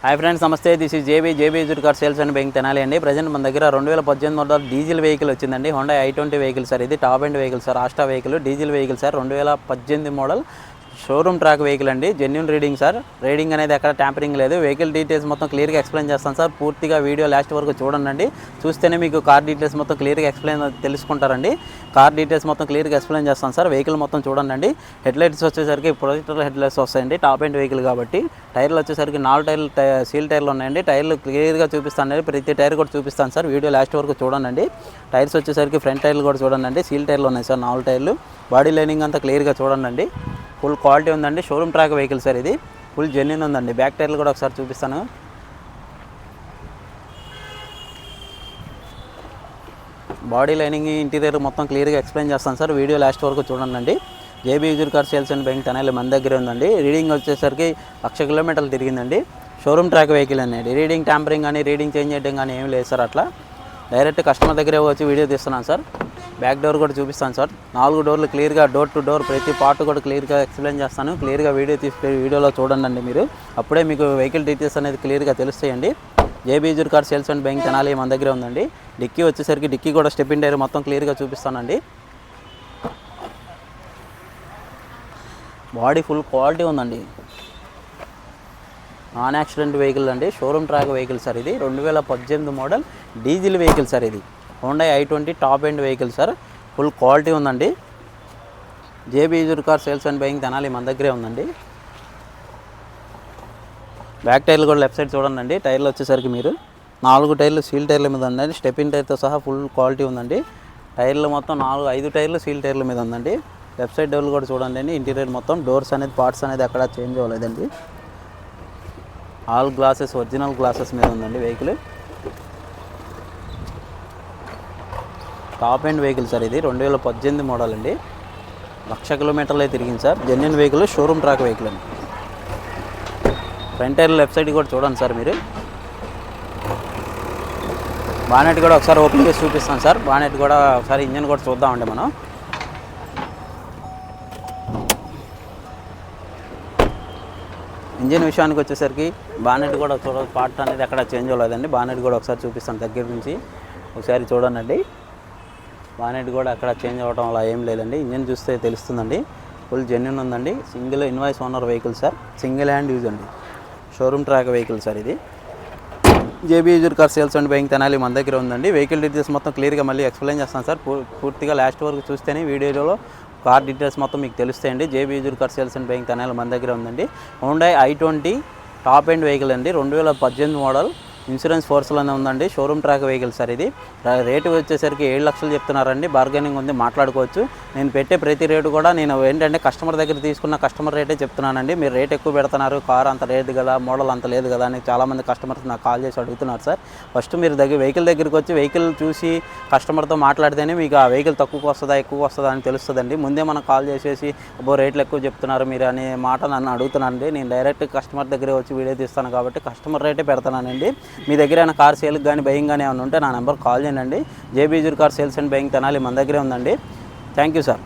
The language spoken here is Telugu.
హాయ్ ఫ్రెండ్స్, నమస్తే. దిస్ ఈజ్ జేబీ జుర్ సేల్స్ అండ్ బైకింగ్ తెనాలి అండి. ప్రజెంట్ మన దగ్గర 2018 మోడల్ డీజిల్ వెహికల్ వచ్చిందండి. Honda i20 vehicle sir. ఇది top end vehicle sir, Asta vehicle, diesel vehicle sir. 2018 model showroom track vehicle అండి. Genuine reading sir. రీడింగ్ అనేది ఎక్కడ ట్యాంపరింగ్ లేదు. వెహికల్ డీటెయిల్స్ మొత్తం క్లియర్గా ఎక్స్ప్లెయిన్ చేస్తాను సార్. పూర్తిగా వీడియో లాస్ట్ వరకు చూడండి. చూస్తేనే మీకు కార్ డీటెయిల్స్ మొత్తం క్లియర్గా తెలుసుకుంటారండి. కార్ డీటెయిల్స్ మొత్తం క్లియర్గా ఎక్స్ప్లెయిన్ చేస్తాను సార్. వెహికల్ మొత్తం చూడండి. హెడ్లైట్స్ వచ్చేసరికి ప్రొజెక్టర్ హెడ్లైట్స్ వస్తాయండి. టాప్ ఎండ్ వెహికల్ కాబట్టి. టైర్లు వచ్చేసరికి 4 టైర్లు సీల్ టైర్లు ఉన్నాయండి. టైర్లు క్లియర్గా చూపిస్తానండి. ప్రతి టైర్ కూడా చూపిస్తాను సార్. వీడియో లాస్ట్ వరకు చూడండి. టైర్స్ వచ్చేసరికి ఫ్రంట్ టైర్లు కూడా చూడండి. సీల్ టైర్లు ఉన్నాయి సార్, 4 టైర్లు. బాడీ లైనింగ్ అంతా క్లియర్గా చూడండి. ఫుల్ క్వాలిటీ ఉందండి. Showroom track vehicle sir. ఇది ఫుల్ జెన్యూన్ ఉందండి. బ్యాక్ టైర్లు కూడా ఒకసారి చూపిస్తాను. బాడీ లైనింగ్, ఇంటీరియర్ మొత్తం క్లియర్గా ఎక్స్ప్లెయిన్ చేస్తాను సార్. వీడియో లాస్ట్ వరకు చూడండి. జేబీ జుర్ సేల్స్ అండ్ బైకింగ్ తెనాలి మన దగ్గర ఉందండి. రీడింగ్ వచ్చేసరికి 1,00,000 కిలోమీటర్లు తిరిగిందండి. షోరూమ్ ట్రాక్ వెహికల్ అండి. రీడింగ్ ట్యాంపరింగ్ కానీ రీడింగ్ చేంజ్ చేయడం కానీ ఏం లేదు సార్. అట్లా డైరెక్ట్ కస్టమర్ దగ్గరే వచ్చి వీడియో తీస్తున్నాను సార్. బ్యాక్ డోర్ కూడా చూపిస్తాను సార్. 4 డోర్లు క్లియర్గా, డోర్ టు డోర్ ప్రతి పార్ట్ కూడా క్లియర్గా ఎక్స్ప్లెయిన్ చేస్తాను. క్లియర్గా వీడియోలో చూడండి మీరు. అప్పుడే మీకు వెహికల్ డీటెయిల్స్ అనేది క్లియర్గా తెలుస్తాయండి. జేబీ జుర్ సేల్స్ అండ్ బైకింగ్ తెనాలి మన దగ్గర ఉందండి. డిక్కీ వచ్చేసరికి డిక్కీ కూడా స్టెప్ ఇన్ టైర్ మొత్తం క్లియర్గా చూపిస్తానండి. బాడీ ఫుల్ క్వాలిటీ ఉందండి. నాన్ యాక్సిడెంట్ వెహికల్ అండి. Showroom track vehicle sir. ఇది 2018 మోడల్ డీజిల్ వెహికల్ సార్. ఇది Honda i20 top end vehicle sir. Full quality ఉందండి. జేబీ జుర్ సేల్స్ అండ్ బైకింగ్ తెనాలి మన దగ్గరే ఉందండి. బ్యాక్ టైర్లు కూడా లెఫ్ట్ సైడ్ చూడండి. టైర్లు వచ్చేసరికి మీరు 4 టైర్లు సీల్ టైర్ల మీద ఉందండి. స్టెప్ ఇన్ టైర్తో సహా ఫుల్ క్వాలిటీ ఉందండి. టైర్లు మొత్తం 5 టైర్లు సీల్ టైర్ల మీద ఉందండి. లెఫ్ట్ సైడ్ డోర్లు కూడా చూడండి. ఇంటీరియర్ మొత్తం డోర్స్ అనేది, పార్ట్స్ అనేది ఎక్కడ చేంజ్ అవ్వలేదండి. ఆల్ గ్లాసెస్ ఒరిజినల్ గ్లాసెస్ మీద ఉందండి vehicle. Top end vehicle sir. ఇది 2018 మోడల్ అండి. 1,00,000 కిలోమీటర్లే తిరిగింది sir. Genuine vehicle, showroom track vehicle అండి. ఫ్రంట్ టైర్ లెఫ్ట్ సైడ్ కూడా చూడండి సార్ మీరు. బానెట్ కూడా ఒకసారి ఓపెన్ చేసి చూపిస్తాను సార్. బానెట్ కూడా ఒకసారి ఇంజన్ కూడా చూద్దామండి మనం. ఇంజిన్ విషయానికి వచ్చేసరికి బానెట్ కూడా పార్ట్ అనేది ఎక్కడ చేంజ్ అవ్వలేదండి. బానెట్ కూడా ఒకసారి చూపిస్తాను దగ్గర నుంచి. ఒకసారి చూడండి. బానెట్ కూడా అక్కడ చేంజ్ అవ్వడం అలా ఏం లేదండి. ఇంజిన్ చూస్తే తెలుస్తుందండి. ఫుల్ జెన్యూన్ ఉందండి. Single invoice owner vehicle sir. Single hand use అండి. Showroom track vehicle sir. ఇది జేబీ జుర్ సేల్స్ అండ్ బైకింగ్ తెనాలి మన దగ్గర ఉందండి. వెహికల్ డీటెయిల్స్ మొత్తం క్లియర్గా మళ్ళీ ఎక్స్ప్లెయిన్ చేస్తాను సార్. పూర్తిగా లాస్ట్ వరకు చూస్తేనే వీడియోలో కార్ డీటెయిల్స్ మొత్తం మీకు తెలుస్తాయండి. జేబీ జుర్ సేల్స్ అండ్ బైకింగ్ తెనాలి మన దగ్గర ఉందండి. Honda i20 top end vehicle అండి. 2018 మోడల్. ఇన్సూరెన్స్ ఫోర్స్లోనే ఉందండి. Showroom track vehicle sir. ఇది రేటు వచ్చేసరికి 7 లక్షలు చెప్తున్నారండి. బార్గెనింగ్ ఉంది, మాట్లాడుకోవచ్చు. నేను పెట్టే ప్రతి రేటు కూడా నేను ఏంటంటే కస్టమర్ దగ్గర తీసుకున్న కస్టమర్ రేటే చెప్తున్నానండి. మీరు రేట్ ఎక్కువ పెడుతున్నారు, కార్ అంత లేదు కదా, మోడల్ అంత లేదు కదా అని చాలామంది కస్టమర్స్ నాకు కాల్ చేసి అడుగుతున్నారు సార్. ఫస్ట్ మీరు వెహికల్ దగ్గరికి వచ్చి వెహికల్ చూసి కస్టమర్తో మాట్లాడితేనే మీకు ఆ వెహికల్ తక్కువకు వస్తుందా ఎక్కువ వస్తుందా అని తెలుస్తుందండి. ముందే మనకు కాల్ చేసేసి రేట్లు ఎక్కువ చెప్తున్నారు మీరు అనే మాట నన్ను అడుగుతున్నానండి. నేను డైరెక్ట్ కస్టమర్ దగ్గరే వచ్చి వీడియో తీస్తాను కాబట్టి కస్టమర్ రేటే పెడతానండి. మీ దగ్గర ఏమైనా కార్ సేల్కి కానీ బయింగ్ కానీ ఏమైనా ఉంటే నా నెంబర్ కాల్ చేయండి. జేబీ జుర్ సేల్స్ అండ్ బైకింగ్ తెనాలి మన దగ్గరే ఉందండి. Thank you sir.